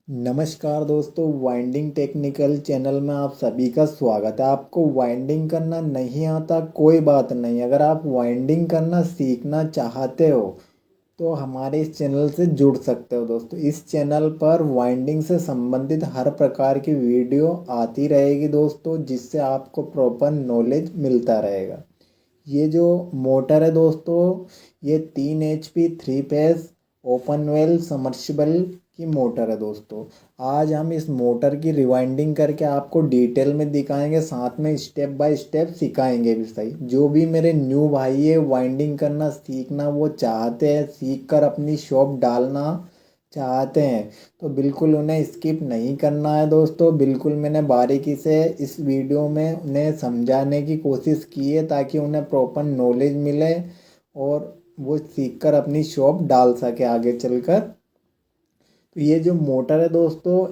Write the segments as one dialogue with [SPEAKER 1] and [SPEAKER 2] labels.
[SPEAKER 1] नमस्कार दोस्तों, winding technical channel में आप सभी का स्वागत है। आपको वाइंडिंग करना नहीं आता कोई बात नहीं, अगर आप वाइंडिंग करना सीखना चाहते हो तो हमारे इस चैनल से जुड़ सकते हो। दोस्तों, इस चैनल पर वाइंडिंग से संबंधित हर प्रकार की वीडियो आती रहेगी दोस्तों, जिससे आपको प्रॉपर नॉलेज मिलता रहेगा। ये जो मोटर है दोस्तों, ये 3 HP 3 face open well submersible की मोटर है दोस्तों। आज हम इस मोटर की रिवाइंडिंग करके आपको डिटेल में दिखाएंगे, साथ में स्टेप बाय स्टेप सिखाएंगे भी सही। जो भी मेरे न्यू भाई है वाइंडिंग करना सीखना वो चाहते हैं, सीख कर अपनी शॉप डालना चाहते हैं, तो बिल्कुल उन्हें स्किप नहीं करना है दोस्तों। बिल्कुल मैंने बारीकी से इस वीडियो में उन्हें समझाने की कोशिश की है ताकि उन्हें प्रॉपर नॉलेज मिले और वो सीख कर अपनी शॉप डाल सके आगे चलकर। तो ये जो मोटर है दोस्तों,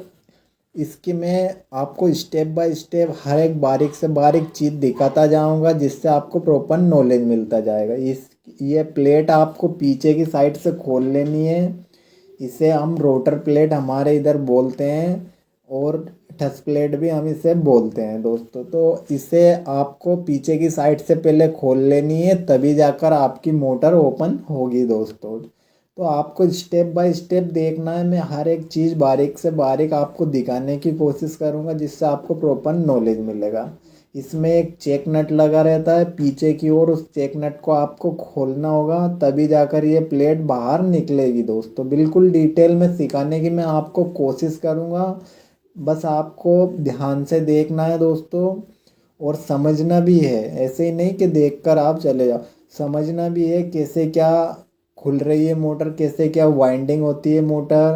[SPEAKER 1] इसकी मैं आपको स्टेप बाय स्टेप हर एक बारीक से बारीक चीज़ दिखाता जाऊंगा, जिससे आपको प्रॉपर नॉलेज मिलता जाएगा। इस ये प्लेट आपको पीछे की साइड से खोल लेनी है। इसे हम रोटर प्लेट हमारे इधर बोलते हैं और टच प्लेट भी हम इसे बोलते हैं दोस्तों। तो इसे आपको पीछे की साइड से पहले खोल लेनी है, तभी जाकर आपकी मोटर ओपन होगी दोस्तों। तो आपको स्टेप बाय स्टेप देखना है, मैं हर एक चीज़ बारीक से बारीक आपको दिखाने की कोशिश करूँगा, जिससे आपको प्रॉपर नॉलेज मिलेगा। इसमें एक चेक नट लगा रहता है पीछे की ओर, उस चेक नट को आपको खोलना होगा, तभी जाकर ये प्लेट बाहर निकलेगी दोस्तों। बिल्कुल डिटेल में सिखाने की मैं आपको कोशिश करूँगा, बस आपको ध्यान से देखना है दोस्तों और समझना भी है। ऐसे ही नहीं कि देखकर आप चले जाओ, समझना भी है कैसे क्या खुल रही है मोटर, कैसे क्या वाइंडिंग होती है मोटर,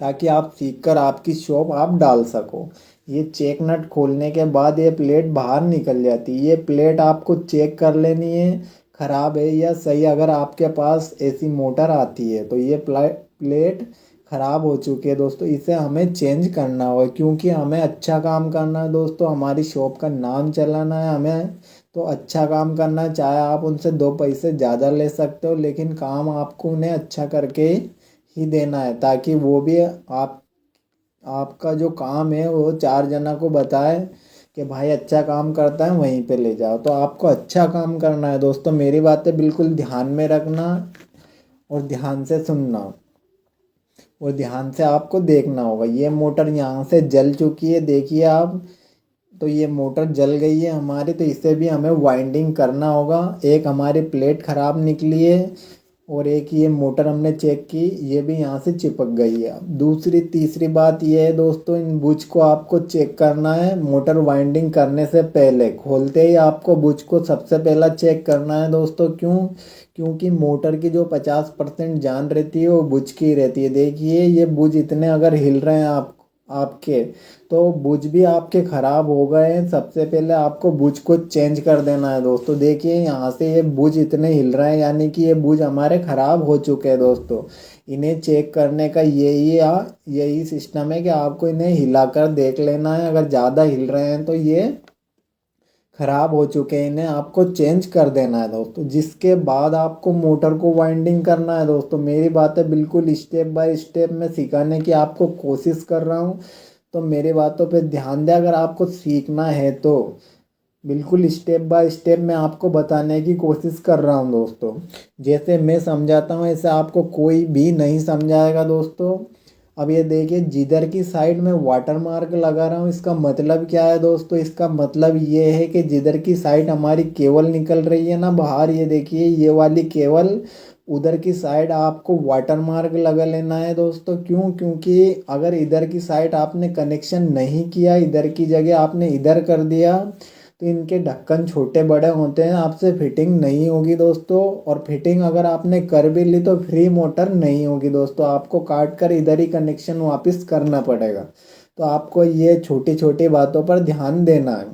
[SPEAKER 1] ताकि आप सीखकर आपकी शॉप आप डाल सको। ये चेक नट खोलने के बाद ये प्लेट बाहर निकल जाती है। ये प्लेट आपको चेक कर लेनी है ख़राब है या सही। अगर आपके पास ऐसी मोटर आती है तो ये प्लेट ख़राब हो चुकी है दोस्तों, इसे हमें चेंज करना होगा, क्योंकि हमें अच्छा काम करना है दोस्तों, हमारी शॉप का नाम चलाना है हमें। तो अच्छा काम करना है, चाहे आप उनसे 2 पैसे ज़्यादा ले सकते हो, लेकिन काम आपको उन्हें अच्छा करके ही देना है, ताकि वो भी आपका जो काम है वो 4 जना को बताए कि भाई अच्छा काम करता है, वहीं पे ले जाओ। तो आपको अच्छा काम करना है दोस्तों, मेरी बातें बिल्कुल ध्यान में रखना और ध्यान से सुनना और ध्यान से आपको देखना होगा। ये मोटर यहाँ से जल चुकी है, देखिए आप। तो ये मोटर जल गई है हमारी, तो इसे भी हमें वाइंडिंग करना होगा। एक हमारी प्लेट ख़राब निकली है और एक ये मोटर हमने चेक की, ये भी यहाँ से चिपक गई है। अब दूसरी तीसरी बात ये है दोस्तों, इन बुच को आपको चेक करना है मोटर वाइंडिंग करने से पहले। खोलते ही आपको बुच को सबसे पहला चेक करना है दोस्तों। क्योंकि मोटर की जो 50% जान रहती है वो बुच की रहती है। देखिए ये बुच इतने अगर हिल रहे हैं आपके, तो बुच भी आपके ख़राब हो गए हैं। सबसे पहले आपको बुच को चेंज कर देना है दोस्तों। देखिए यहाँ से ये बुच इतने हिल रहे हैं, यानी कि ये बुच हमारे ख़राब हो चुके हैं दोस्तों। इन्हें चेक करने का यही सिस्टम है कि आपको इन्हें हिलाकर देख लेना है। अगर ज़्यादा हिल रहे हैं तो ये खराब हो चुके हैं, इन्हें आपको चेंज कर देना है दोस्तों। जिसके बाद आपको मोटर को वाइंडिंग करना है दोस्तों। मेरी बातें बिल्कुल स्टेप बाय स्टेप में सिखाने की आपको कोशिश कर रहा हूँ, तो मेरी बातों पे ध्यान दें। अगर आपको सीखना है तो बिल्कुल स्टेप बाय स्टेप मैं आपको बताने की कोशिश कर रहा हूँ दोस्तों। जैसे मैं समझाता हूँ ऐसे आपको कोई भी नहीं समझाएगा दोस्तों। अब ये देखिए, जिधर की साइड में वाटर मार्क लगा रहा हूँ, इसका मतलब क्या है दोस्तों? इसका मतलब ये है कि जिधर की साइड हमारी केबल निकल रही है ना बाहर, ये देखिए ये वाली केबल, उधर की साइड आपको वाटर मार्क लगा लेना है दोस्तों। क्योंकि अगर इधर की साइड आपने कनेक्शन नहीं किया, इधर की जगह आपने इधर कर दिया, तो इनके ढक्कन छोटे बड़े होते हैं, आपसे फिटिंग नहीं होगी दोस्तों। और फिटिंग अगर आपने कर भी ली तो फ्री मोटर नहीं होगी दोस्तों, आपको काट कर इधर ही कनेक्शन वापस करना पड़ेगा। तो आपको ये छोटी छोटी बातों पर ध्यान देना है।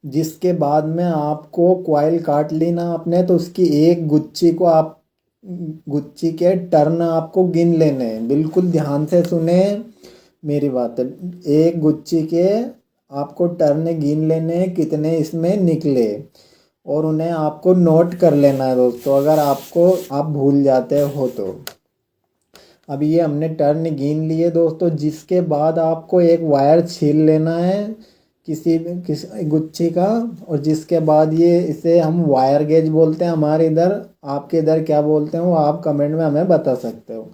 [SPEAKER 1] जिसके बाद में आपको कॉइल काट ली ना आपने, तो उसकी एक गुच्छी को आप गुच्छी के टर्न आपको गिन लेने हैं। बिल्कुल ध्यान से सुने मेरी बात है। एक गुच्छी के आपको टर्न गिन लेने हैं, कितने इसमें निकले, और उन्हें आपको नोट कर लेना है दोस्तों, अगर आप भूल जाते हो तो। अब ये हमने टर्न गिन लिए दोस्तों, जिसके बाद आपको एक वायर छील लेना है किस गुच्छी का, और जिसके बाद ये इसे हम वायर गेज बोलते हैं हमारे इधर, आपके इधर क्या बोलते हैं वो आप कमेंट में हमें बता सकते हो।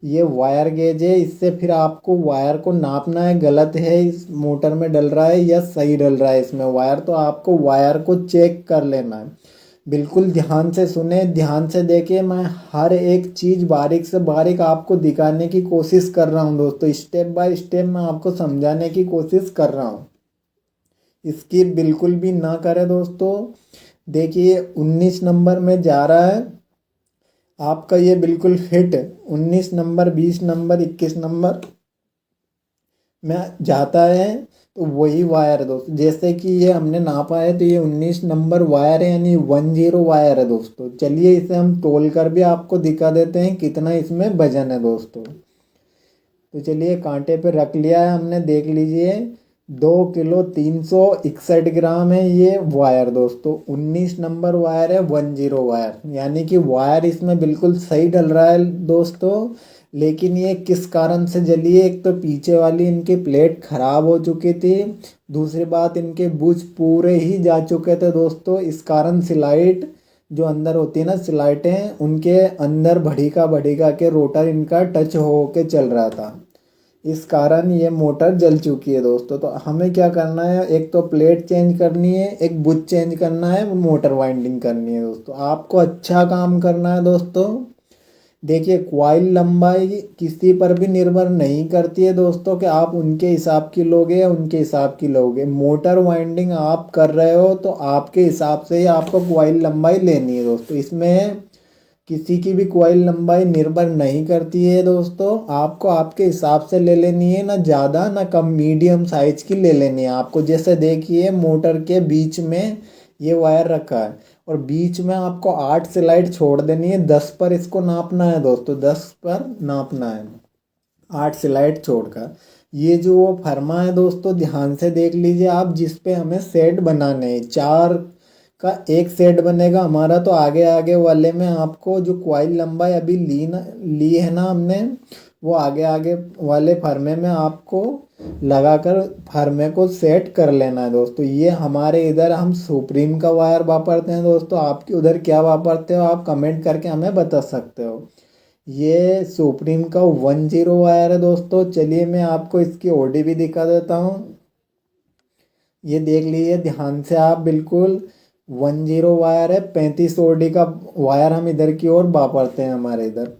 [SPEAKER 1] ये वायर गेज है, इससे फिर आपको वायर को नापना है, गलत है इस मोटर में डल रहा है या सही डल रहा है इसमें वायर, तो आपको वायर को चेक कर लेना है। बिल्कुल ध्यान से सुने, ध्यान से देखिए, मैं हर एक चीज़ बारीक से बारीक आपको दिखाने की कोशिश कर रहा हूँ दोस्तों, स्टेप बाय स्टेप मैं आपको समझाने की कोशिश कर रहा हूँ। स्किप बिल्कुल भी ना करें दोस्तों। देखिए 19 नंबर में जा रहा है आपका, ये बिल्कुल फिट 19 नंबर 20 नंबर 21 नंबर में जाता है, तो वही वायर है दोस्तों। जैसे कि ये हमने नापा है तो ये 19 नंबर वायर है, यानी 10 वायर है दोस्तों। चलिए इसे हम तोल कर भी आपको दिखा देते हैं कितना इसमें वजन है दोस्तों। तो चलिए कांटे पे रख लिया है हमने, देख लीजिए 2 किलो 361 ग्राम है ये वायर दोस्तों। 19 नंबर वायर है, 10 वायर, यानी कि वायर इसमें बिल्कुल सही डल रहा है दोस्तों। लेकिन ये किस कारण से जली है, एक तो पीछे वाली इनकी प्लेट खराब हो चुकी थी, दूसरी बात इनके बुश पूरे ही जा चुके थे दोस्तों। इस कारण स्लाइड जो अंदर होती है ना स्लाइटें, उनके अंदर भड़ीका के रोटर इनका टच हो के चल रहा था, इस कारण ये मोटर जल चुकी है दोस्तों। तो हमें क्या करना है, एक तो प्लेट चेंज करनी है, एक बुश चेंज करना है, मोटर वाइंडिंग करनी है दोस्तों। आपको अच्छा काम करना है दोस्तों। देखिए क्वाइल लंबाई किसी पर भी निर्भर नहीं करती है दोस्तों कि आप उनके हिसाब की लोगे या उनके हिसाब की लोगे। मोटर वाइंडिंग आप कर रहे हो तो आपके हिसाब से ही आपको क्वाइल लंबाई लेनी है दोस्तों। इसमें किसी की भी कॉइल लंबाई निर्भर नहीं करती है दोस्तों, आपको आपके हिसाब से ले लेनी है, ना ज़्यादा ना कम, मीडियम साइज की ले लेनी है आपको। जैसे देखिए मोटर के बीच में ये वायर रखा है और बीच में आपको 8 स्लाइड छोड़ देनी है, 10 पर इसको नापना है दोस्तों, 10 पर नापना है 8 स्लाइड छोड़कर। ये जो वो फर्मा है दोस्तों, ध्यान से देख लीजिए आप, जिस पे हमें सेट बनाने हैं, 4 का एक सेट बनेगा हमारा। तो आगे आगे वाले में आपको जो क्वाइल लंबाई अभी ली है ना हमने, वो आगे आगे वाले फर्मे में आपको लगाकर फर्मे को सेट कर लेना है दोस्तों। ये हमारे इधर हम सुप्रीम का वायर वापरते हैं दोस्तों, आपके उधर क्या वापरते हो आप कमेंट करके हमें बता सकते हो। ये सुप्रीम का 10 वायर है दोस्तों। चलिए मैं आपको इसकी ओडी भी दिखा देता हूँ, ये देख लीजिए ध्यान से आप, बिल्कुल 10 वायर है, 35 ओडी का वायर हम इधर की ओर वापरते हैं हमारे इधर।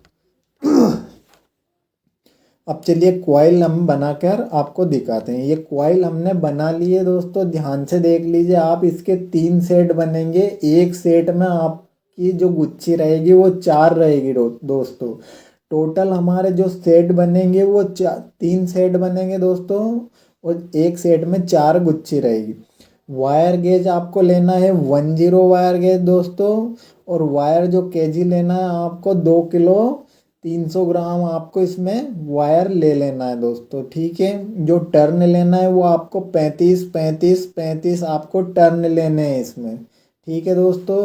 [SPEAKER 1] अब चलिए कॉइल हम बनाकर आपको दिखाते हैं। ये कॉइल हमने बना लिए दोस्तों, ध्यान से देख लीजिए आप, इसके 3 सेट बनेंगे। एक सेट में आपकी जो गुच्छी रहेगी वो 4 रहेगी दोस्तों। टोटल हमारे जो सेट बनेंगे वो 3 सेट बनेंगे दोस्तों, और एक सेट में 4 गुच्छी रहेगी। वायर गेज आपको लेना है 10 वायर गेज दोस्तों, और वायर जो केजी लेना है आपको 2 किलो 300 ग्राम आपको इसमें वायर ले लेना है दोस्तों, ठीक है। जो टर्न लेना है वो आपको 35 आपको टर्न लेने हैं इसमें, ठीक है दोस्तों।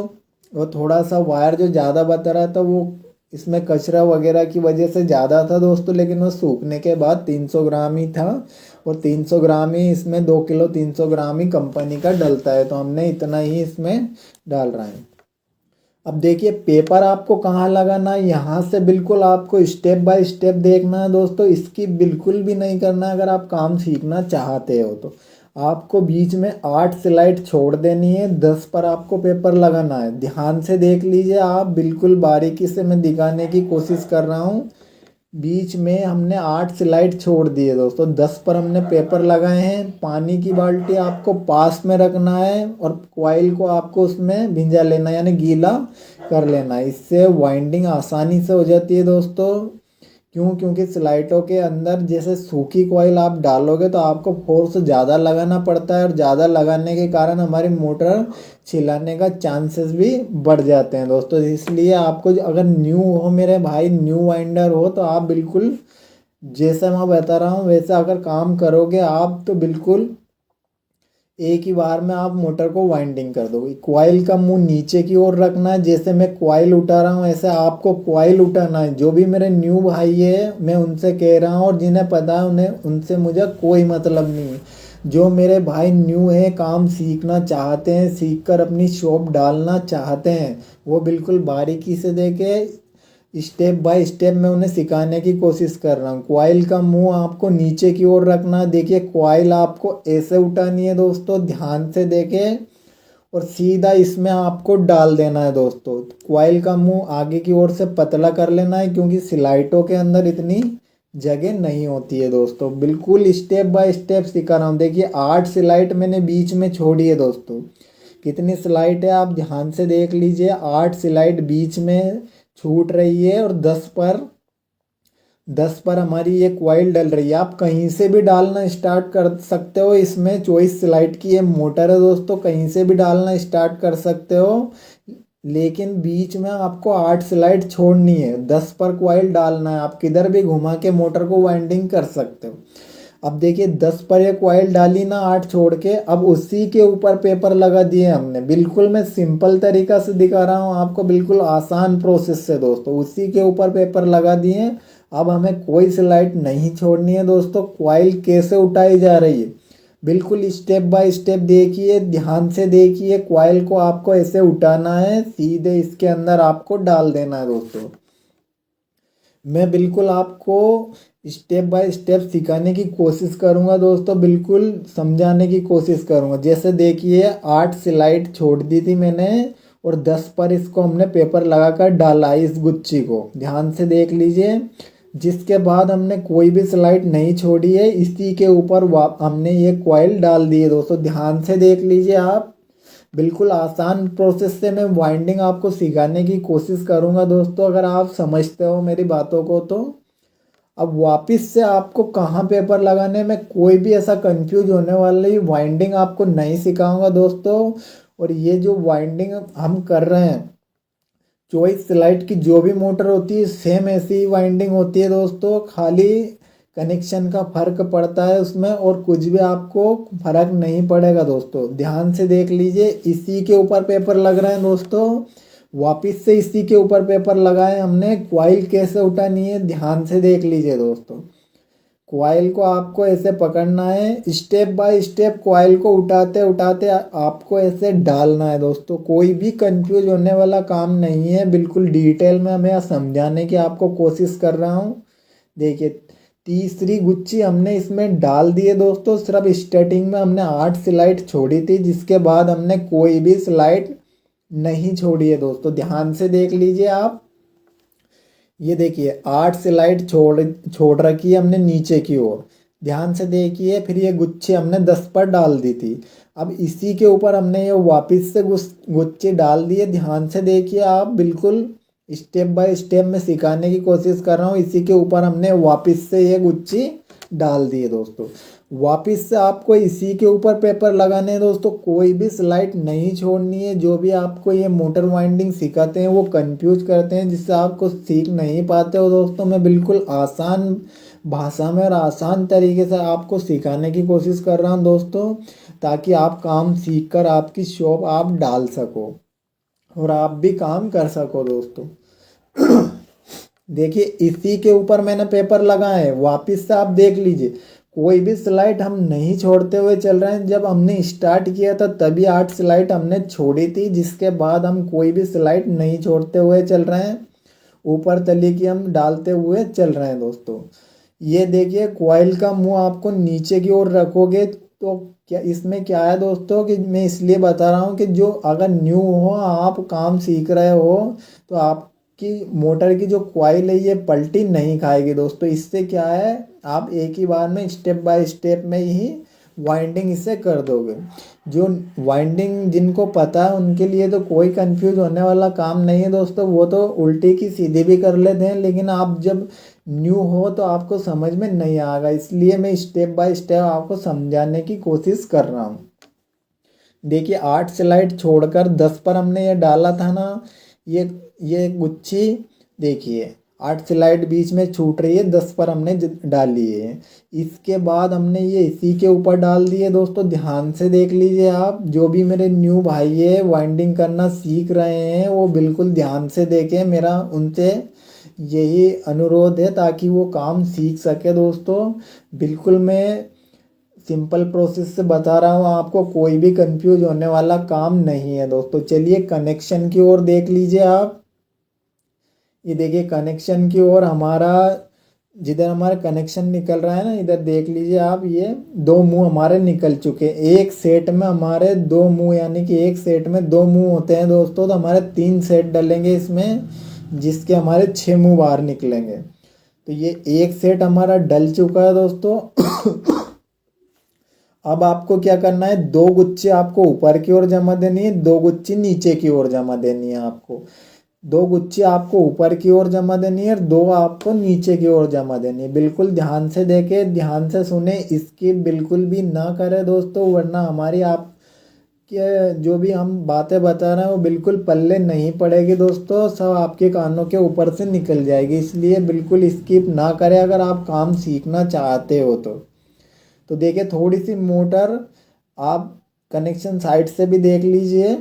[SPEAKER 1] वो थोड़ा सा वायर जो ज़्यादा बता रहा था वो इसमें कचरा वगैरह की वजह से ज़्यादा था दोस्तों, लेकिन वो सूखने के बाद 300 ग्राम ही था, और 300 ग्राम ही इसमें 2 किलो 300 ग्राम ही कंपनी का डलता है, तो हमने इतना ही इसमें डाल रहे हैं। अब देखिए पेपर आपको कहाँ लगाना है, यहाँ से बिल्कुल आपको स्टेप बाय स्टेप देखना है दोस्तों, इसकी बिल्कुल भी नहीं करना है। अगर आप काम सीखना चाहते हो तो आपको बीच में 8 स्लाइड छोड़ देनी है, 10 पर आपको पेपर लगाना है। ध्यान से देख लीजिए आप, बिल्कुल बारीकी से मैं दिखाने की कोशिश कर रहा हूँ। बीच में हमने 8 स्लाइड छोड़ दिए दोस्तों, 10 पर हमने पेपर लगाए हैं। पानी की बाल्टी आपको पास में रखना है और कॉइल को आपको उसमें भिंजा लेना है, यानी गीला कर लेना है। इससे वाइंडिंग आसानी से हो जाती है दोस्तों। क्यों? क्योंकि स्लाइडों के अंदर जैसे सूखी कॉइल आप डालोगे तो आपको फोर्स ज़्यादा लगाना पड़ता है, और ज़्यादा लगाने के कारण हमारी मोटर छिलाने का चांसेस भी बढ़ जाते हैं दोस्तों। इसलिए आपको अगर न्यू हो मेरे भाई, न्यू वाइंडर हो, तो आप बिल्कुल जैसा मैं बता रहा हूँ वैसा अगर काम करोगे आप तो बिल्कुल एक ही बार में आप मोटर को वाइंडिंग कर दोगे। कॉइल का मुंह नीचे की ओर रखना है, जैसे मैं कॉइल उठा रहा हूँ ऐसे आपको कॉइल उठाना है। जो भी मेरे न्यू भाई है मैं उनसे कह रहा हूँ, और जिन्हें पता है उन्हें उनसे मुझे कोई मतलब नहीं है। जो मेरे भाई न्यू है, काम सीखना चाहते हैं, सीख कर अपनी शॉप डालना चाहते हैं, वो बिल्कुल बारीकी से देखे, स्टेप बाय स्टेप मैं उन्हें सिखाने की कोशिश कर रहा हूँ। कॉइल का मुंह आपको नीचे की ओर रखना है। देखिए कॉइल आपको ऐसे उठानी है दोस्तों, ध्यान से देखें, और सीधा इसमें आपको डाल देना है दोस्तों। कॉइल का मुंह आगे की ओर से पतला कर लेना है, क्योंकि स्लाइटों के अंदर इतनी जगह नहीं होती है दोस्तों। बिल्कुल स्टेप बाय स्टेप सिखा रहा हूँ। देखिए 8 स्लाइट मैंने बीच में छोड़ी है दोस्तों। कितनी स्लाइट है आप ध्यान से देख लीजिए। 8 स्लाइट बीच में छूट रही है, और 10 पर हमारी ये कॉइल डल रही है। आप कहीं से भी डालना स्टार्ट कर सकते हो। इसमें 24 स्लाइड की ये मोटर है दोस्तों, कहीं से भी डालना स्टार्ट कर सकते हो, लेकिन बीच में आपको 8 स्लाइड छोड़नी है। 10 पर कॉइल डालना है। आप किधर भी घुमा के मोटर को वाइंडिंग कर सकते हो। अब देखिए 10 पर ये कॉइल डाली ना, 8 छोड़ के, अब उसी के ऊपर पेपर लगा दिए हमने। बिल्कुल मैं सिंपल तरीका से दिखा रहा हूँ आपको, बिल्कुल आसान प्रोसेस से दोस्तों। उसी के ऊपर पेपर लगा दिए। अब हमें कोई स्लाइड नहीं छोड़नी है दोस्तों। कॉइल कैसे उठाई जा रही है बिल्कुल स्टेप बाय स्टेप देखिए, ध्यान से देखिए। कॉइल को आपको ऐसे उठाना है, सीधे इसके अंदर आपको डाल देना है दोस्तों। मैं बिल्कुल आपको स्टेप बाय स्टेप सिखाने की कोशिश करूंगा दोस्तों, बिल्कुल समझाने की कोशिश करूंगा। जैसे देखिए 8 स्लाइड छोड़ दी थी मैंने, और 10 पर इसको हमने पेपर लगाकर डाला इस गुच्छी को, ध्यान से देख लीजिए। जिसके बाद हमने कोई भी स्लाइड नहीं छोड़ी है, इसी के ऊपर हमने ये कॉइल डाल दी है दोस्तों। ध्यान से देख लीजिए आप। बिल्कुल आसान प्रोसेस से मैं वाइंडिंग आपको सिखाने की कोशिश करूंगा दोस्तों, अगर आप समझते हो मेरी बातों को तो। अब वापस से आपको कहाँ पेपर लगाने में कोई भी ऐसा कंफ्यूज होने वाली वाइंडिंग आपको नहीं सिखाऊंगा दोस्तों। और ये जो वाइंडिंग हम कर रहे हैं, 24 स्लाइड की जो भी मोटर होती है सेम ऐसी ही वाइंडिंग होती है दोस्तों, खाली कनेक्शन का फर्क पड़ता है उसमें, और कुछ भी आपको फर्क नहीं पड़ेगा दोस्तों। ध्यान से देख लीजिए, इसी के ऊपर पेपर लग रहे हैं दोस्तों। वापिस से इसी के ऊपर पेपर लगाए हमने। कॉइल कैसे उठानी है ध्यान से देख लीजिए दोस्तों। कॉइल को आपको ऐसे पकड़ना है, स्टेप बाय स्टेप कॉइल को उठाते उठाते आपको ऐसे डालना है दोस्तों। कोई भी कंफ्यूज होने वाला काम नहीं है, बिल्कुल डिटेल में मैं समझाने की आपको कोशिश कर रहा हूँ। देखिए तीसरी गुच्छी हमने इसमें डाल दी है दोस्तों। सिर्फ स्टार्टिंग में हमने 8 स्लाइड छोड़ी थी, जिसके बाद हमने कोई भी स्लाइड नहीं छोड़ी है दोस्तों। ध्यान से देख लीजिए आप। ये देखिए 8 स्लाइड छोड़ रखी है हमने नीचे की ओर। ध्यान से देखिए, फिर ये गुच्छे हमने 10 पर डाल दी थी। अब इसी के ऊपर हमने ये वापस से गुच्छे डाल दिए। ध्यान से देखिए आप, बिल्कुल स्टेप बाय स्टेप में सिखाने की कोशिश कर रहा हूँ। इसी के ऊपर हमने वापस से ये गुच्छी डाल दिए दोस्तों। वापस से आपको इसी के ऊपर पेपर लगाने हैं दोस्तों, कोई भी स्लाइड नहीं छोड़नी है। जो भी आपको ये मोटर वाइंडिंग सिखाते हैं वो कंफ्यूज करते हैं, जिससे आपको सीख नहीं पाते हो दोस्तों। मैं बिल्कुल आसान भाषा में और आसान तरीके से आपको सिखाने की कोशिश कर रहा हूँ दोस्तों, ताकि आप काम सीख कर आपकी शॉप आप डाल सको, और आप भी काम कर सको दोस्तों। देखिए इसी के ऊपर मैंने पेपर लगाए हैं। वापिस से आप देख लीजिए, कोई भी स्लाइड हम नहीं छोड़ते हुए चल रहे हैं। जब हमने स्टार्ट किया था तभी 8 स्लाइड हमने छोड़ी थी, जिसके बाद हम कोई भी स्लाइड नहीं छोड़ते हुए चल रहे हैं। ऊपर तली की हम डालते हुए चल रहे हैं दोस्तों। ये देखिए कॉइल का मुंह आपको नीचे की ओर रखोगे तो क्या इसमें क्या है दोस्तों, कि मैं इसलिए बता रहा हूँ कि जो अगर न्यू हो, आप काम सीख रहे हो, तो आपकी मोटर की जो कॉइल है ये पलटी नहीं खाएगी दोस्तों। इससे क्या है, आप एक ही बार में स्टेप बाय स्टेप में ही वाइंडिंग इससे कर दोगे। जो वाइंडिंग जिनको पता है उनके लिए तो कोई कंफ्यूज होने वाला काम नहीं है दोस्तों, वो तो उल्टी की सीधी भी कर लेते हैं। लेकिन आप जब न्यू हो तो आपको समझ में नहीं आएगा, इसलिए मैं स्टेप बाय स्टेप आपको समझाने की कोशिश कर रहा हूँ। देखिए 8 स्लाइड छोड़कर 10 पर हमने ये डाला था ना, ये गुच्छी देखिए 8 स्लाइड बीच में छूट रही है, 10 पर हमने डाली है। इसके बाद हमने ये इसी के ऊपर डाल दिए। दोस्तों ध्यान से देख लीजिए आप, जो भी मेरे न्यू भाई है वाइंडिंग करना सीख रहे हैं वो बिल्कुल ध्यान से देखें, मेरा उनसे यही अनुरोध है ताकि वो काम सीख सके। दोस्तों बिल्कुल मैं सिंपल प्रोसेस से बता रहा हूँ आपको, कोई भी कंफ्यूज होने वाला काम नहीं है। दोस्तों चलिए कनेक्शन की ओर देख लीजिए आप। ये देखिए कनेक्शन की ओर हमारा, जिधर हमारा कनेक्शन निकल रहा है ना, इधर देख लीजिए आप, ये 2 मुंह हमारे निकल चुके हैं। एक सेट में हमारे 2 मुंह, यानी कि एक सेट में 2 मुंह होते हैं दोस्तों, तो हमारे 3 सेट डलेंगे इसमें, जिसके हमारे 6 मुंह बाहर निकलेंगे। तो ये एक सेट हमारा डल चुका है दोस्तों। अब आपको क्या करना है, 2 गुच्छे आपको ऊपर की ओर जमा देनी है, 2 गुच्छे नीचे की ओर जमा देनी है आपको। 2 गुच्छे आपको ऊपर की ओर जमा देनी है और 2 आपको नीचे की ओर जमा देनी है। बिल्कुल ध्यान से देखें, ध्यान से सुने, इसकी बिल्कुल भी ना करें दोस्तों, वरना हमारी आप के जो भी हम बातें बता रहे हैं वो बिल्कुल पल्ले नहीं पड़ेगी दोस्तों, सब आपके कानों के ऊपर से निकल जाएगी। इसलिए बिल्कुल स्किप ना करें अगर आप काम सीखना चाहते हो तो देखिए थोड़ी सी मोटर आप कनेक्शन साइड से भी देख लीजिए।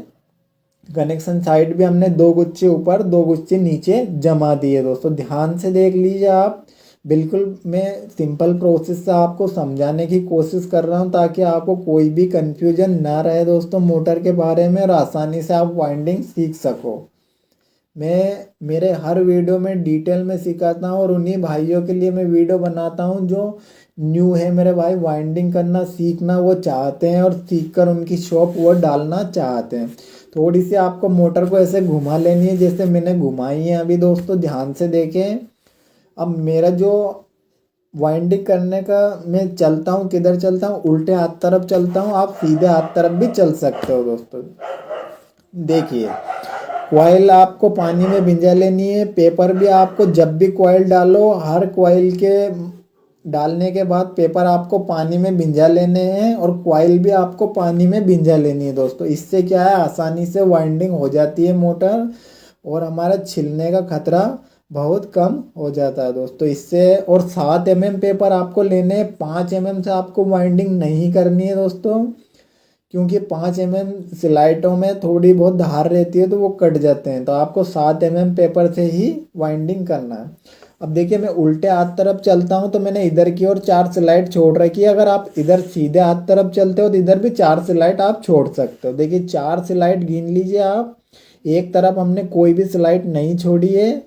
[SPEAKER 1] कनेक्शन साइड भी हमने 2 गुच्छे ऊपर 2 गुच्छे नीचे जमा दिए। दोस्तों ध्यान से देख लीजिए आप, बिल्कुल मैं सिंपल प्रोसेस से आपको समझाने की कोशिश कर रहा हूँ ताकि आपको कोई भी कंफ्यूजन ना रहे दोस्तों मोटर के बारे में, और आसानी से आप वाइंडिंग सीख सको। मैं मेरे हर वीडियो में डिटेल में सिखाता हूँ और उन्हीं भाइयों के लिए मैं वीडियो बनाता हूँ जो न्यू है मेरे भाई, वाइंडिंग करना सीखना वो चाहते हैं और सीख कर उनकी शॉप वो डालना चाहते हैं। थोड़ी सी आपको मोटर को ऐसे घुमा लेनी है जैसे मैंने घुमाई है अभी। दोस्तों ध्यान से देखें, अब मेरा जो वाइंडिंग करने का मैं चलता हूँ, किधर चलता हूँ, उल्टे हाथ तरफ चलता हूँ, आप सीधे हाथ तरफ भी चल सकते हो। दोस्तों देखिए कॉइल आपको पानी में भिंजा लेनी है, पेपर भी आपको जब भी कॉइल डालो हर कॉइल के डालने के बाद पेपर आपको पानी में भिंजा लेने हैं और कॉइल भी आपको पानी में भिंजा लेनी है। दोस्तों इससे क्या है, आसानी से वाइंडिंग हो जाती है मोटर और हमारा छिलने का खतरा बहुत कम हो जाता है दोस्तों इससे। और 7 mm पेपर आपको लेने हैं, 5 mm से आपको वाइंडिंग नहीं करनी है दोस्तों, क्योंकि 5 mm स्लाइटों में थोड़ी बहुत धार रहती है तो वो कट जाते हैं, तो आपको 7 mm पेपर से ही वाइंडिंग करना है। अब देखिए मैं उल्टे हाथ तरफ चलता हूँ तो मैंने इधर की ओर 4 स्लाइड छोड़ रखी है। अगर आप इधर सीधे हाथ तरफ चलते हो तो इधर भी 4 स्लाइड आप छोड़ सकते हो। देखिए 4 स्लाइड गिन लीजिए आप, एक तरफ हमने कोई भी स्लाइड नहीं छोड़ी है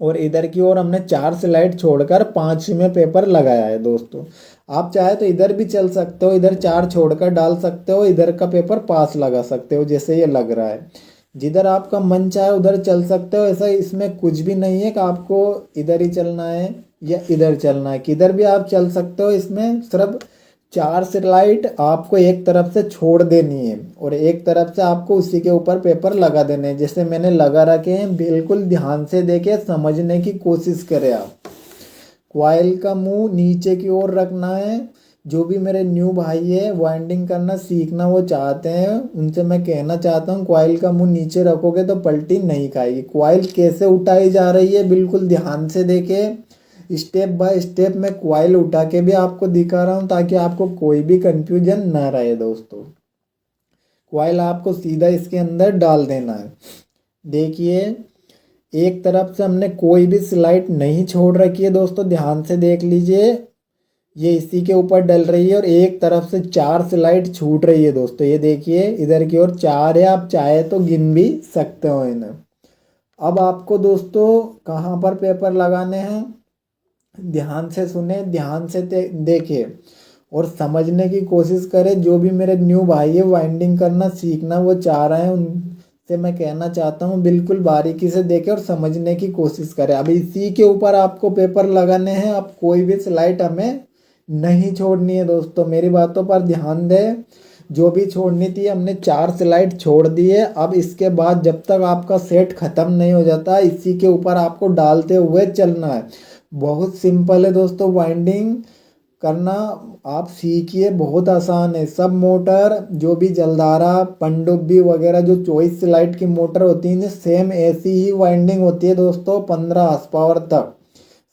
[SPEAKER 1] और इधर की ओर हमने 4 स्लाइड छोड़कर 5 में पेपर लगाया है। दोस्तों आप चाहे तो इधर भी चल सकते हो, इधर 4 छोड़कर डाल सकते हो, इधर का पेपर पास लगा सकते हो जैसे ये लग रहा है। जिधर आपका मन चाहे उधर चल सकते हो, ऐसा इसमें कुछ भी नहीं है कि आपको इधर ही चलना है या इधर चलना है, किधर भी आप चल सकते हो। इसमें सिर्फ 4 स्लाइड आपको एक तरफ से छोड़ देनी है और एक तरफ से आपको उसी के ऊपर पेपर लगा देने हैं जैसे मैंने लगा रखे हैं। बिल्कुल ध्यान से देखें, समझने की कोशिश करें आप। कॉइल का मुंह नीचे की ओर रखना है। जो भी मेरे न्यू भाई है वाइंडिंग करना सीखना वो चाहते हैं उनसे मैं कहना चाहता हूँ, कॉइल का मुंह नीचे रखोगे तो पलटी नहीं खाएगी। कॉइल कैसे उठाई जा रही है बिल्कुल ध्यान से देखें, स्टेप बाय स्टेप मैं कॉइल उठा के भी आपको दिखा रहा हूँ ताकि आपको कोई भी कंफ्यूजन ना रहे। दोस्तों कॉइल आपको सीधा इसके अंदर डाल देना है। देखिए एक तरफ से हमने कोई भी स्लाइड नहीं छोड़ रखी है। दोस्तों ध्यान से देख लीजिए, ये इसी के ऊपर डल रही है और एक तरफ से 4 स्लाइड छूट रही है। दोस्तों ये देखिए इधर की ओर 4 है, आप चाहे तो गिन भी सकते हो इन्हें। अब आपको दोस्तों कहाँ पर पेपर लगाने हैं, ध्यान से सुने, ध्यान से देखिए और समझने की कोशिश करें। जो भी मेरे न्यू भाई है वाइंडिंग करना सीखना वो चाह रहे हैं उनसे मैं कहना चाहता हूँ बिल्कुल बारीकी से देखें और समझने की कोशिश करें। अब इसी के ऊपर आपको पेपर लगाने हैं, अब कोई भी स्लाइड हमें नहीं छोड़नी है। दोस्तों मेरी बातों पर ध्यान दें, जो भी छोड़नी थी हमने 4 स्लाइड छोड़ दी है। अब इसके बाद जब तक आपका सेट ख़त्म नहीं हो जाता इसी के ऊपर आपको डालते हुए चलना है। बहुत सिंपल है दोस्तों वाइंडिंग, करना आप सीखिए, बहुत आसान है। सब मोटर जो भी जलधारा, पनडुब्बी वगैरह जो 24 लाइट की मोटर होती है सेम ऐसी ही वाइंडिंग होती है दोस्तों, 15 हॉर्स पावर तक।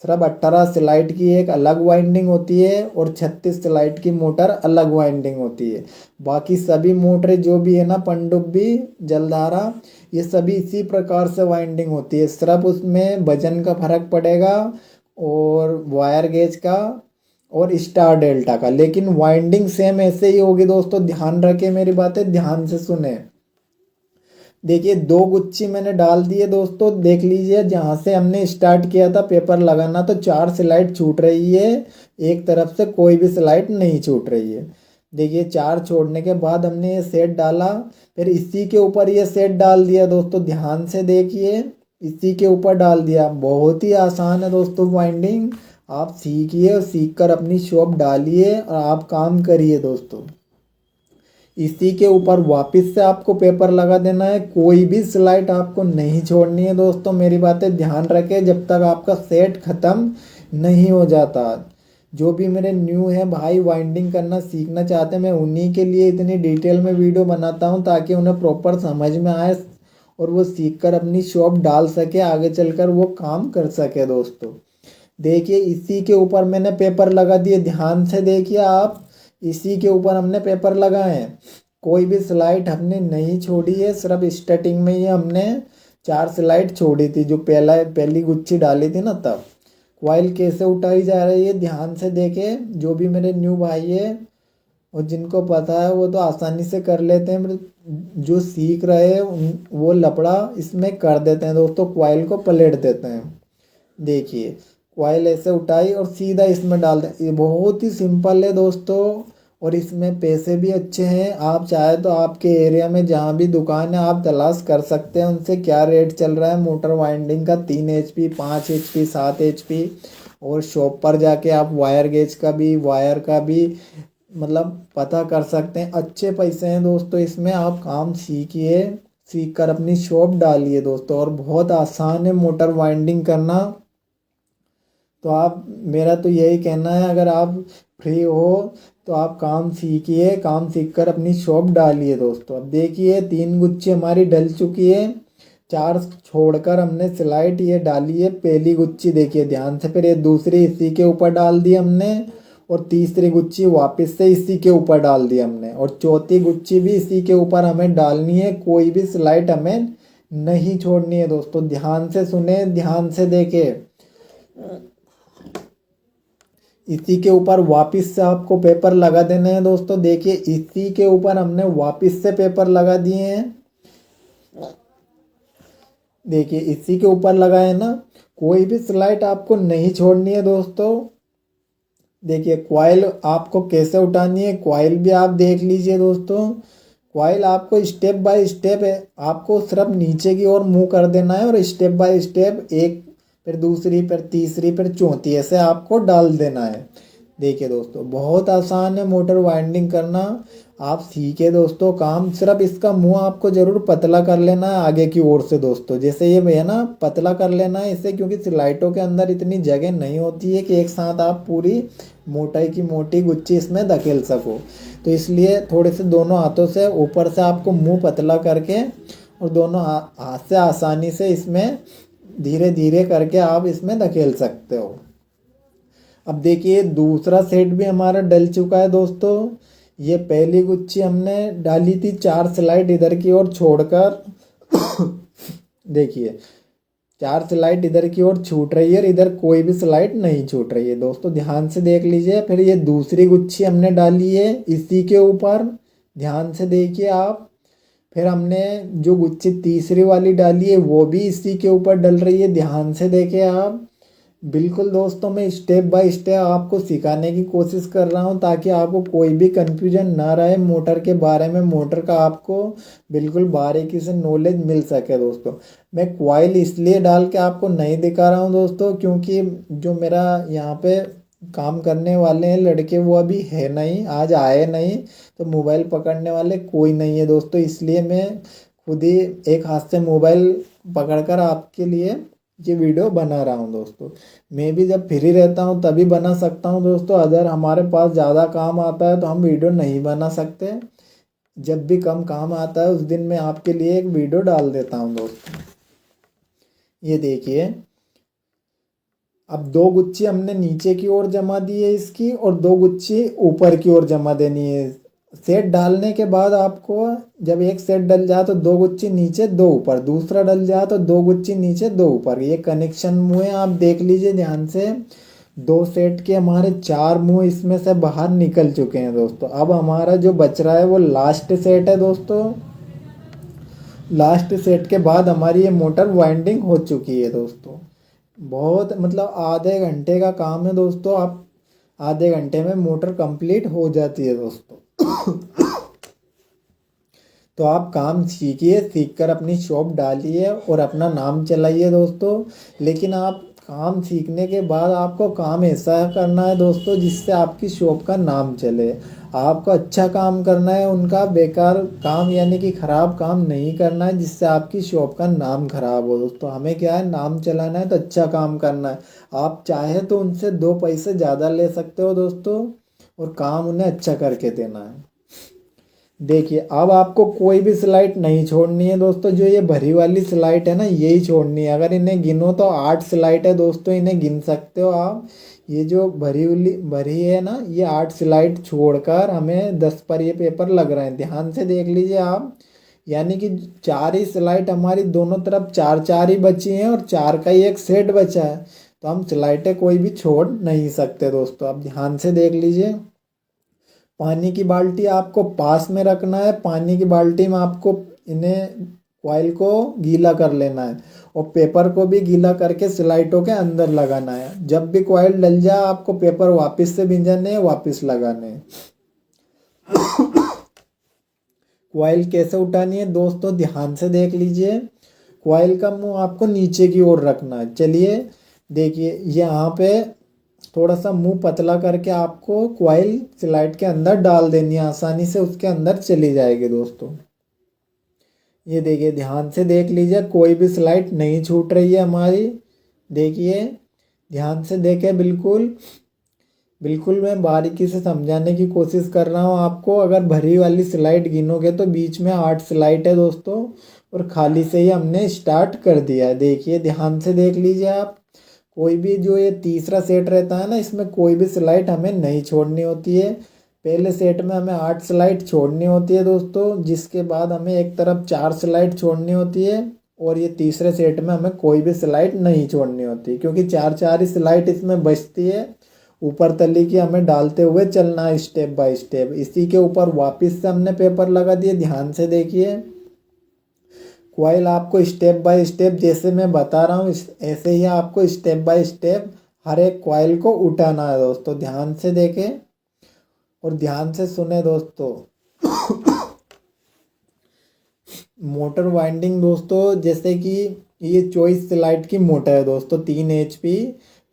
[SPEAKER 1] सिर्फ 18 स्लाइड की एक अलग वाइंडिंग होती है और 36 स्लाइड की मोटर अलग वाइंडिंग होती है। बाकी सभी मोटरें जो भी है ना, पनडुब्बी, जलधारा, ये सभी इसी प्रकार से वाइंडिंग होती है। सिर्फ उसमें वजन का फर्क पड़ेगा और वायर गेज का और स्टार डेल्टा का, लेकिन वाइंडिंग सेम ऐसे ही होगी दोस्तों। ध्यान रखें, मेरी बातें ध्यान से सुने। देखिए 2 गुच्छी मैंने डाल दिए दोस्तों, देख लीजिए जहाँ से हमने स्टार्ट किया था पेपर लगाना तो 4 स्लाइड छूट रही है, एक तरफ से कोई भी स्लाइड नहीं छूट रही है। देखिए 4 छोड़ने के बाद हमने ये सेट डाला, फिर इसी के ऊपर ये सेट डाल दिया दोस्तों, ध्यान से देखिए, इसी के ऊपर डाल दिया। बहुत ही आसान है दोस्तों वाइंडिंग, आप सीखिए और सीख कर अपनी शॉप डालिए और आप काम करिए दोस्तों। इसी के ऊपर वापस से आपको पेपर लगा देना है, कोई भी स्लाइड आपको नहीं छोड़नी है दोस्तों। मेरी बातें ध्यान रखें जब तक आपका सेट ख़त्म नहीं हो जाता। जो भी मेरे न्यू है भाई, वाइंडिंग करना सीखना चाहते हैं, मैं उन्हीं के लिए इतनी डिटेल में वीडियो बनाता हूँ ताकि उन्हें प्रॉपर समझ में आए और वो सीख कर अपनी शॉप डाल सके, आगे चलकर वो काम कर सके दोस्तों। देखिए इसी के ऊपर मैंने पेपर लगा दिए, ध्यान से देखिए आप, इसी के ऊपर हमने पेपर लगाए हैं। कोई भी स्लाइड हमने नहीं छोड़ी है, सिर्फ स्टार्टिंग में ही हमने 4 स्लाइड छोड़ी थी, जो पहली गुच्छी डाली थी ना तब। कॉइल कैसे उठाई जा रही है ध्यान से देखे। जो भी मेरे न्यू भाई है और जिनको पता है वो तो आसानी से कर लेते हैं, जो सीख रहे हैं वो लफड़ा इसमें कर देते हैं दोस्तों, कॉइल को पलट देते हैं। देखिए कॉइल ऐसे उठाई और सीधा इसमें डाल दें, ये बहुत ही सिंपल है दोस्तों और इसमें पैसे भी अच्छे हैं। आप चाहे तो आपके एरिया में जहाँ भी दुकान है आप तलाश कर सकते हैं उनसे क्या रेट चल रहा है मोटर वाइंडिंग का, 3 HP, 5 HP, 7 HP। और शॉप पर जाके आप वायर गेज का भी, वायर का भी मतलब पता कर सकते हैं। अच्छे पैसे हैं दोस्तों इसमें, आप काम सीखिए, सीख कर अपनी शॉप डालिए दोस्तों। और बहुत आसान है मोटर वाइंडिंग करना। तो आप, मेरा तो यही कहना है, अगर आप फ्री हो तो आप काम सीखिए, काम सीखकर अपनी शॉप डालिए दोस्तों। अब देखिए 3 गुच्छी हमारी डल चुकी है, 4 छोड़कर हमने स्लाइड ये डाली है पहली गुच्छी, देखिए ध्यान से। फिर ये दूसरी इसी के ऊपर डाल दी हमने और तीसरी गुच्छी वापस से इसी के ऊपर डाल दी हमने और चौथी गुच्छी भी इसी के ऊपर हमें डालनी है। कोई भी स्लाइड हमें नहीं छोड़नी है दोस्तों, ध्यान से सुने, ध्यान से देखे। इसी के ऊपर वापस से आपको पेपर लगा देने हैं दोस्तों। देखिए इसी के ऊपर हमने वापस से पेपर लगा दिए हैं, देखिए इसी के ऊपर लगाए ना। कोई भी स्लाइड आपको नहीं छोड़नी है दोस्तों। देखिए कॉइल आपको कैसे उठानी है, कॉइल भी आप देख लीजिए दोस्तों। कॉइल आपको स्टेप बाय स्टेप है, आपको सिर्फ नीचे की ओर मुंह कर देना है और स्टेप बाय स्टेप, एक फिर दूसरी फिर तीसरी फिर चौथी, ऐसे आपको डाल देना है। देखिए दोस्तों बहुत आसान है मोटर वाइंडिंग करना, आप सीखे दोस्तों काम। सिर्फ इसका मुंह आपको ज़रूर पतला कर लेना है आगे की ओर से दोस्तों, जैसे ये है ना, पतला कर लेना है इसे, क्योंकि स्लाइटों के अंदर इतनी जगह नहीं होती है कि एक साथ आप पूरी मोटाई की मोटी गुच्छी इसमें धकेल सको। तो इसलिए थोड़े से दोनों हाथों से ऊपर से आपको मुंह पतला करके और दोनों हाथ से आसानी से इसमें धीरे धीरे करके आप इसमें धकेल सकते हो। अब देखिए दूसरा सेट भी हमारा डल चुका है दोस्तों। ये पहली गुच्छी हमने डाली थी 4 स्लाइड इधर की ओर छोड़कर देखिए 4 स्लाइड इधर की ओर छूट रही है और इधर कोई भी स्लाइड नहीं छूट रही है दोस्तों, ध्यान से देख लीजिए। फिर ये दूसरी गुच्छी हमने डाली है इसी के ऊपर, ध्यान से देखिए आप। फिर हमने जो गुच्छी तीसरी वाली डाली है वो भी इसी के ऊपर डल रही है, ध्यान से देखें आप। बिल्कुल दोस्तों मैं स्टेप बाय स्टेप आपको सिखाने की कोशिश कर रहा हूँ ताकि आपको कोई भी कन्फ्यूजन ना रहे मोटर के बारे में, मोटर का आपको बिल्कुल बारीकी से नॉलेज मिल सके दोस्तों। मैं कॉइल इसलिए डाल के आपको नहीं दिखा रहा हूँ दोस्तों क्योंकि जो मेरा यहाँ पे काम करने वाले हैं लड़के वो अभी है नहीं, आज आए नहीं, तो मोबाइल पकड़ने वाले कोई नहीं है दोस्तों, इसलिए मैं खुद ही एक हाथ से मोबाइल पकड़कर आपके लिए ये वीडियो बना रहा हूँ दोस्तों। मैं भी जब फ्री रहता हूँ तभी बना सकता हूँ दोस्तों। अगर हमारे पास ज़्यादा काम आता है तो हम वीडियो नहीं बना सकते। जब भी कम काम आता है उस दिन मैं आपके लिए एक वीडियो डाल देता हूँ दोस्तों। ये देखिए, अब दो गुच्छी हमने नीचे की ओर जमा दी है इसकी, और दो गुच्छी ऊपर की ओर जमा देनी है। सेट डालने के बाद आपको जब एक सेट डल जाए तो दो गुच्छी नीचे दो ऊपर, दूसरा डल जाए तो दो गुच्छी नीचे दो ऊपर, ये कनेक्शन मुँह है। आप देख लीजिए ध्यान से, दो सेट के हमारे चार मुंह इसमें से बाहर निकल चुके हैं दोस्तों। अब हमारा जो बच रहा है वो लास्ट सेट है दोस्तों। लास्ट सेट के बाद हमारी ये मोटर वाइंडिंग हो चुकी है दोस्तों। बहुत मतलब आधे घंटे का काम है दोस्तों। आप आधे घंटे में मोटर कंप्लीट हो जाती है दोस्तों। तो आप काम सीखिए, सीखकर अपनी शॉप डालिए और अपना नाम चलाइए दोस्तों। लेकिन आप काम सीखने के बाद आपको काम ऐसा करना है दोस्तों जिससे आपकी शॉप का नाम चले। आपको अच्छा काम करना है, उनका बेकार काम यानी कि ख़राब काम नहीं करना है जिससे आपकी शॉप का नाम खराब हो दोस्तों। हमें क्या है, नाम चलाना है तो अच्छा काम करना है। आप चाहे तो उनसे दो पैसे ज़्यादा ले सकते हो दोस्तों, और काम उन्हें अच्छा करके देना है। देखिए, अब आपको कोई भी स्लाइड नहीं छोड़नी है दोस्तों। जो ये भरी वाली स्लाइड है ना, यही छोड़नी है। अगर इन्हें गिनो तो 8 स्लाइड है दोस्तों, इन्हें गिन सकते हो आप। ये जो भरी है ना, ये 8 स्लाइड छोड़कर हमें 10 पर ये पेपर लग रहे हैं। ध्यान से देख लीजिए आप। यानी कि 4 ही स्लाइड हमारी दोनों तरफ चार चार ही बची हैं, और 4 का ही एक सेट बचा है। तो हम स्लाइडें कोई भी छोड़ नहीं सकते दोस्तों। अब ध्यान से देख लीजिए, पानी की बाल्टी आपको पास में रखना है। पानी की बाल्टी में आपको इन्हें कॉइल को गीला कर लेना है, और पेपर को भी गीला करके स्लाइडों के अंदर लगाना है। जब भी कॉइल डल जाए आपको पेपर वापस से भिंजाने हैं, वापस लगाने हैं। कॉइल कैसे उठानी है दोस्तों, ध्यान से देख लीजिए। कॉइल का मुंह आपको नीचे की ओर रखना है। चलिए देखिए, यहाँ पे थोड़ा सा मुंह पतला करके आपको कॉइल स्लाइड के अंदर डाल देनी है। आसानी से उसके अंदर चली जाएगी दोस्तों। ये देखिए, ध्यान से देख लीजिए, कोई भी स्लाइड नहीं छूट रही है हमारी। देखिए, ध्यान से देखें, बिल्कुल बिल्कुल मैं बारीकी से समझाने की कोशिश कर रहा हूँ आपको। अगर भरी वाली स्लाइड गिनोगे तो बीच में 8 स्लाइड है दोस्तों, और खाली से ही हमने स्टार्ट कर दिया है। देखिए, ध्यान से देख लीजिए आप। कोई भी जो ये तीसरा सेट रहता है ना, इसमें कोई भी स्लाइड हमें नहीं छोड़नी होती है। पहले सेट में हमें 8 स्लाइड छोड़नी होती है दोस्तों, जिसके बाद हमें एक तरफ 4 स्लाइड छोड़नी होती है, और ये तीसरे सेट में हमें कोई भी स्लाइड नहीं छोड़नी होती, क्योंकि चार चार ही स्लाइड इसमें बचती है। ऊपर तली की हमें डालते हुए चलना है स्टेप बाय स्टेप। इसी के ऊपर वापस से हमने पेपर लगा दिए। ध्यान से देखिए, कॉइल आपको स्टेप बाय स्टेप जैसे मैं बता रहा हूँ ऐसे ही आपको स्टेप बाय स्टेप हर एक कॉइल को उठाना है दोस्तों। ध्यान से देखें और ध्यान से सुने दोस्तों। मोटर वाइंडिंग दोस्तों, जैसे कि ये 24 स्लाइड की मोटर है दोस्तों, 3 HP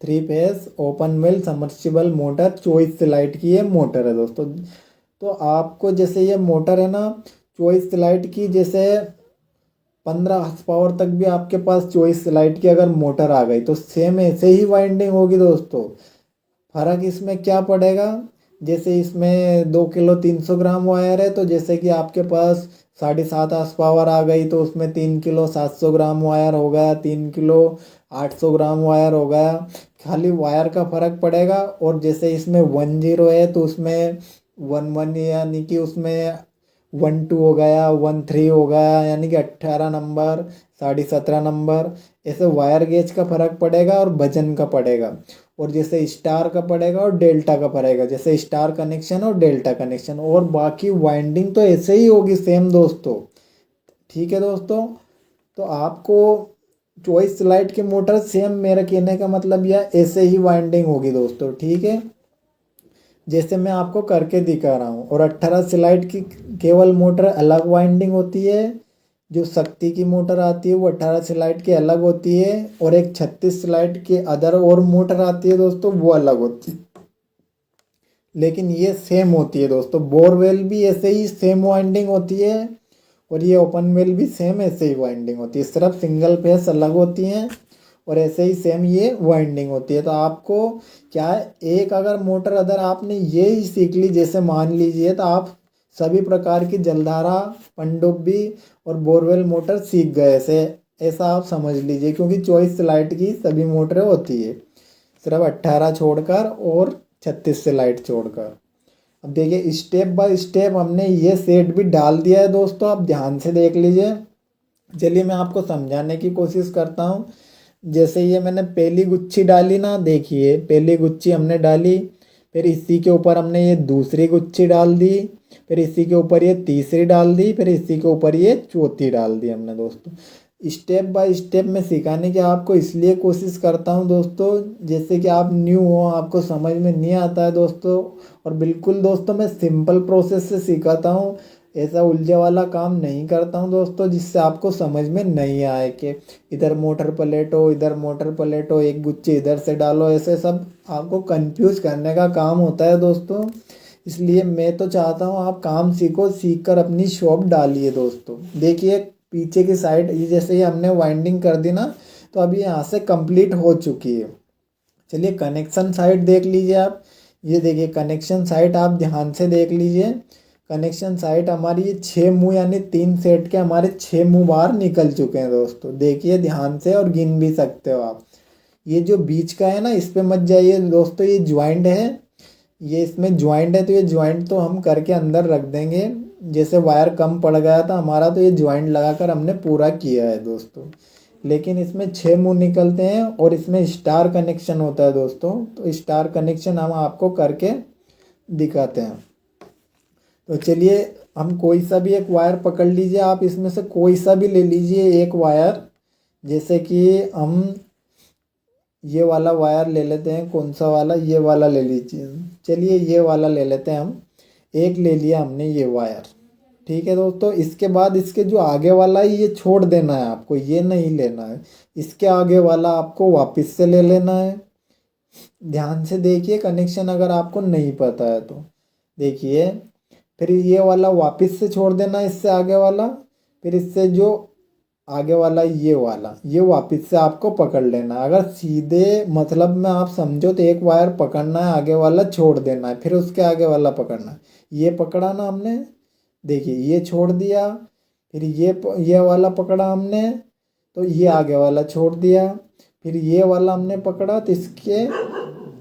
[SPEAKER 1] 3 face open well submersible motor 24 slide की ये मोटर है दोस्तों। तो आपको जैसे ये मोटर है ना 24 स्लाइड की, जैसे 15 हॉर्स पावर तक भी आपके पास 24 स्लाइड की अगर मोटर आ गई तो सेम ऐसे ही वाइंडिंग होगी दोस्तों। फर्क इसमें क्या पड़ेगा, जैसे इसमें 2 किलो 300 ग्राम वायर है, तो जैसे कि आपके पास 7.5 हॉर्स पावर आ गई तो उसमें 3 किलो 700 ग्राम वायर हो गया, 3 किलो 800 ग्राम वायर हो गया। खाली वायर का फर्क पड़ेगा। और जैसे इसमें 10 है तो उसमें 11 यानी कि उसमें 12 हो गया, 13 हो गया, यानी कि 18 नंबर 17.5 नंबर। ऐसे वायर गेज का फर्क पड़ेगा और वजन का पड़ेगा। और जैसे स्टार का पड़ेगा और डेल्टा का पड़ेगा, जैसे स्टार कनेक्शन और डेल्टा कनेक्शन। और बाकी वाइंडिंग तो ऐसे ही होगी सेम दोस्तों। ठीक है दोस्तों, तो आपको 24 स्लाइड की मोटर सेम, मेरा कहने का मतलब यह ऐसे ही वाइंडिंग होगी दोस्तों। ठीक है, जैसे मैं आपको करके दिखा रहा हूँ। और 18 स्लाइड की केवल मोटर अलग वाइंडिंग होती है। जो शक्ति की मोटर आती है वो 18 स्लाइड की अलग होती है, और एक 36 स्लाइड की अदर और मोटर आती है दोस्तों, वो अलग होती है। लेकिन ये सेम होती है दोस्तों। बोरवेल भी ऐसे ही सेम वाइंडिंग होती है, और ये ओपन वेल भी सेम ऐसे ही वाइंडिंग होती है। सिर्फ सिंगल फेस अलग होती हैं और ऐसे ही सेम ये वाइंडिंग होती है। तो आपको क्या है, एक अगर मोटर अगर आपने ये ही सीख ली, जैसे मान लीजिए, तो आप सभी प्रकार की जलधारा, पनडुब्बी और बोरवेल मोटर सीख गए। ऐसे ऐसा आप समझ लीजिए, क्योंकि 24 से लाइट की सभी मोटरें होती है, सिर्फ 18 छोड़कर और 36 से लाइट छोड़कर। अब देखिए स्टेप बाय स्टेप हमने ये सेट भी डाल दिया है दोस्तों, आप ध्यान से देख लीजिए। चलिए मैं आपको समझाने की कोशिश करता हूँ। जैसे ये मैंने पहली गुच्छी डाली ना, देखिए पहली गुच्छी हमने डाली, फिर इसी के ऊपर हमने ये दूसरी गुच्छी डाल दी, फिर इसी के ऊपर ये तीसरी डाल दी, फिर इसी के ऊपर ये चौथी डाल दी हमने दोस्तों। स्टेप बाय स्टेप में सिखाने की आपको इसलिए कोशिश करता हूँ दोस्तों, जैसे कि आप न्यू हो, आपको समझ में नहीं आता है दोस्तों। और बिल्कुल दोस्तों मैं सिंपल प्रोसेस से सिखाता हूँ, ऐसा उलझे वाला काम नहीं करता हूँ दोस्तों, जिससे आपको समझ में नहीं आए कि इधर मोटर पलटो, इधर मोटर पलटो, एक गुच्छी इधर से डालो, ऐसे सब आपको कंफ्यूज करने का काम होता है दोस्तों। इसलिए मैं तो चाहता हूँ आप काम सीखो, सीख कर अपनी शॉप डालिए दोस्तों। देखिए पीछे की साइड ये जैसे ही हमने वाइंडिंग कर दी ना, तो अभी यहाँ से कंप्लीट हो चुकी है। चलिए कनेक्शन साइड देख लीजिए आप। ये देखिए कनेक्शन साइट आप ध्यान से देख लीजिए। कनेक्शन साइट हमारी ये 6 मुँह यानी 3 सेट के हमारे 6 मुँह बाहर निकल चुके हैं दोस्तों, देखिए ध्यान से, और गिन भी सकते हो आप। ये जो बीच का है ना, इस पे मत जाइए दोस्तों, ये ज्वाइंट है, ये इसमें ज्वाइंट है, तो ये ज्वाइंट तो हम करके अंदर रख देंगे। जैसे वायर कम पड़ गया था हमारा, तो ये ज्वाइंट लगाकर हमने पूरा किया है दोस्तों। लेकिन इसमें 6 मुँह निकलते हैं और इसमें स्टार कनेक्शन होता है दोस्तों, तो स्टार कनेक्शन हम आपको करके दिखाते हैं। तो चलिए हम कोई सा भी एक वायर पकड़ लीजिए, आप इसमें से कोई सा भी ले लीजिए एक वायर। जैसे कि हम ये वाला वायर ले लेते हैं, कौन सा वाला, ये वाला ले लीजिए। चलिए ये वाला ले लेते हैं हम, एक ले लिया हमने ये वायर। ठीक है दोस्तों, इसके बाद इसके जो आगे वाला है ये छोड़ देना है आपको, ये नहीं लेना है। इसके आगे वाला आपको वापस से ले लेना है। ध्यान से देखिए कनेक्शन, अगर आपको नहीं पता है तो देखिए। फिर ये वाला वापस से छोड़ देना है, इससे आगे वाला। फिर इससे जो आगे वाला ये वाला, ये वापस से आपको पकड़ लेना है। अगर सीधे मतलब में आप समझो तो एक वायर पकड़ना है, आगे वाला छोड़ देना है, फिर उसके आगे वाला पकड़ना है। ये पकड़ा ना हमने, देखिए ये छोड़ दिया, फिर ये वाला पकड़ा हमने, तो ये आगे वाला छोड़ दिया। फिर ये वाला हमने पकड़ा, तो इसके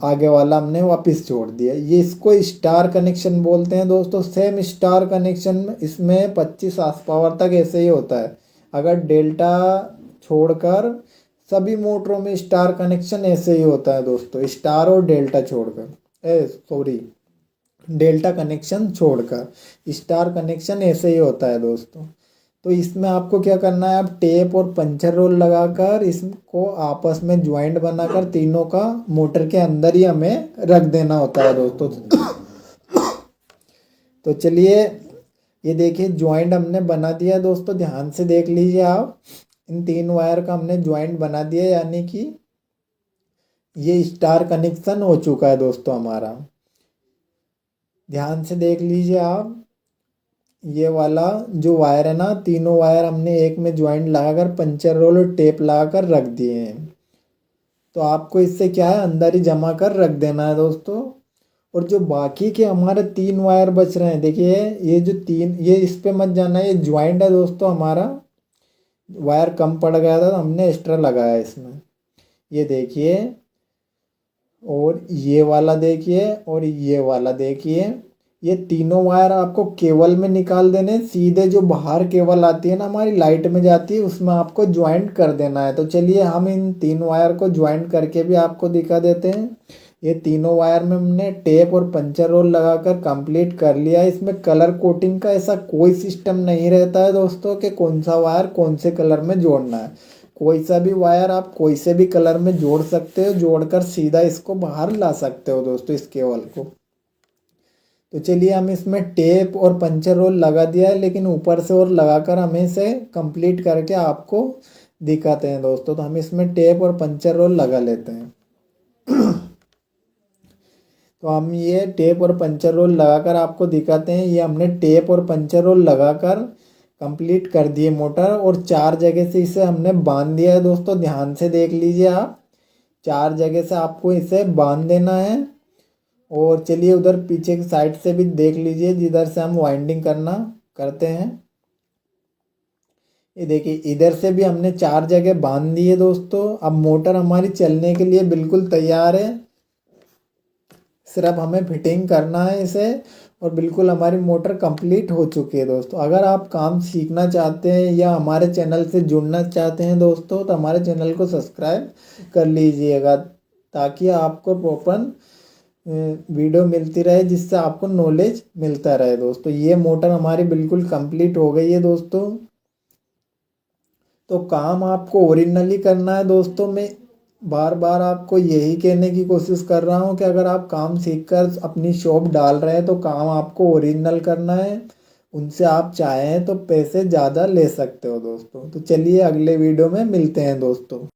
[SPEAKER 1] आगे वाला हमने वापस छोड़ दिया। ये इसको स्टार कनेक्शन बोलते हैं दोस्तों। सेम स्टार कनेक्शन में इसमें 25 आस पावर तक ऐसे ही होता है। अगर डेल्टा छोड़कर सभी मोटरों में स्टार कनेक्शन ऐसे ही होता है दोस्तों, स्टार और डेल्टा छोड़कर, सॉरी, डेल्टा कनेक्शन छोड़कर स्टार कनेक्शन ऐसे ही होता है दोस्तों। तो इसमें आपको क्या करना है, आप टेप और पंचर रोल लगाकर इसको आपस में ज्वाइंट बनाकर तीनों का मोटर के अंदर ही हमें रख देना होता है दोस्तों। तो चलिए ये देखिए ज्वाइंट हमने बना दिया है दोस्तों, ध्यान से देख लीजिए आप। इन 3 वायर का हमने ज्वाइंट बना दिया, यानी कि ये स्टार कनेक्शन हो चुका है दोस्तों हमारा। ध्यान से देख लीजिए आप। ये वाला जो वायर है ना, तीनों वायर हमने एक में ज्वाइंट लगाकर पंचर रोल और टेप लगाकर रख दिए हैं। तो आपको इससे क्या है, अंदर ही जमा कर रख देना है दोस्तों। और जो बाकी के हमारे 3 वायर बच रहे हैं, देखिए ये जो 3, ये इस पे मत जाना, ये ज्वाइंट है दोस्तों हमारा। वायर कम पड़ गया था तो हमने एक्स्ट्रा लगाया इसमें, ये देखिए। और ये वाला देखिए, और ये वाला देखिए। ये तीनों वायर आपको केबल में निकाल देने, सीधे जो बाहर केबल आती है ना हमारी लाइट में जाती है, उसमें आपको ज्वाइंट कर देना है। तो चलिए हम इन 3 वायर को ज्वाइंट करके भी आपको दिखा देते हैं। ये तीनों वायर में हमने टेप और पंचर रोल लगाकर कंप्लीट कर लिया है। इसमें कलर कोटिंग का ऐसा कोई सिस्टम नहीं रहता है दोस्तों कि कौन सा वायर कौन से कलर में जोड़ना है। कोई सा भी वायर आप कोई से भी कलर में जोड़ सकते हो, जोड़कर सीधा इसको बाहर ला सकते हो दोस्तों, इस केबल को। तो चलिए हम इसमें टेप और पंचर रोल लगा दिया है, लेकिन ऊपर से और लगाकर हमें इसे कंप्लीट करके आपको दिखाते हैं दोस्तों। तो हम इसमें टेप और पंचर रोल लगा लेते हैं। तो हम ये टेप और पंचर रोल लगाकर आपको दिखाते हैं। ये हमने टेप और पंचर रोल लगाकर कंप्लीट कर दिए मोटर, और 4 जगह से इसे हमने बांध दिया है दोस्तों। ध्यान से देख लीजिए आप, 4 जगह से आपको इसे बांध देना है। और चलिए उधर पीछे की साइड से भी देख लीजिए जिधर से हम वाइंडिंग करते हैं। ये देखिए इधर से भी हमने 4 जगह बांध दी है दोस्तों। अब मोटर हमारी चलने के लिए बिल्कुल तैयार है, सिर्फ हमें फिटिंग करना है इसे, और बिल्कुल हमारी मोटर कंप्लीट हो चुकी है दोस्तों। अगर आप काम सीखना चाहते हैं या हमारे चैनल से जुड़ना चाहते हैं दोस्तों, तो हमारे चैनल को सब्सक्राइब कर लीजिएगा, ताकि आपको प्रॉपर वीडियो मिलती रहे, जिससे आपको नॉलेज मिलता रहे दोस्तों। ये मोटर हमारी बिल्कुल कंप्लीट हो गई है दोस्तों। तो काम आपको ओरिजिनली करना है दोस्तों। मैं बार बार आपको यही कहने की कोशिश कर रहा हूँ कि अगर आप काम सीखकर अपनी शॉप डाल रहे हैं तो काम आपको ओरिजिनल करना है। उनसे आप चाहें तो पैसे ज़्यादा ले सकते हो दोस्तों। तो चलिए अगले वीडियो में मिलते हैं दोस्तों।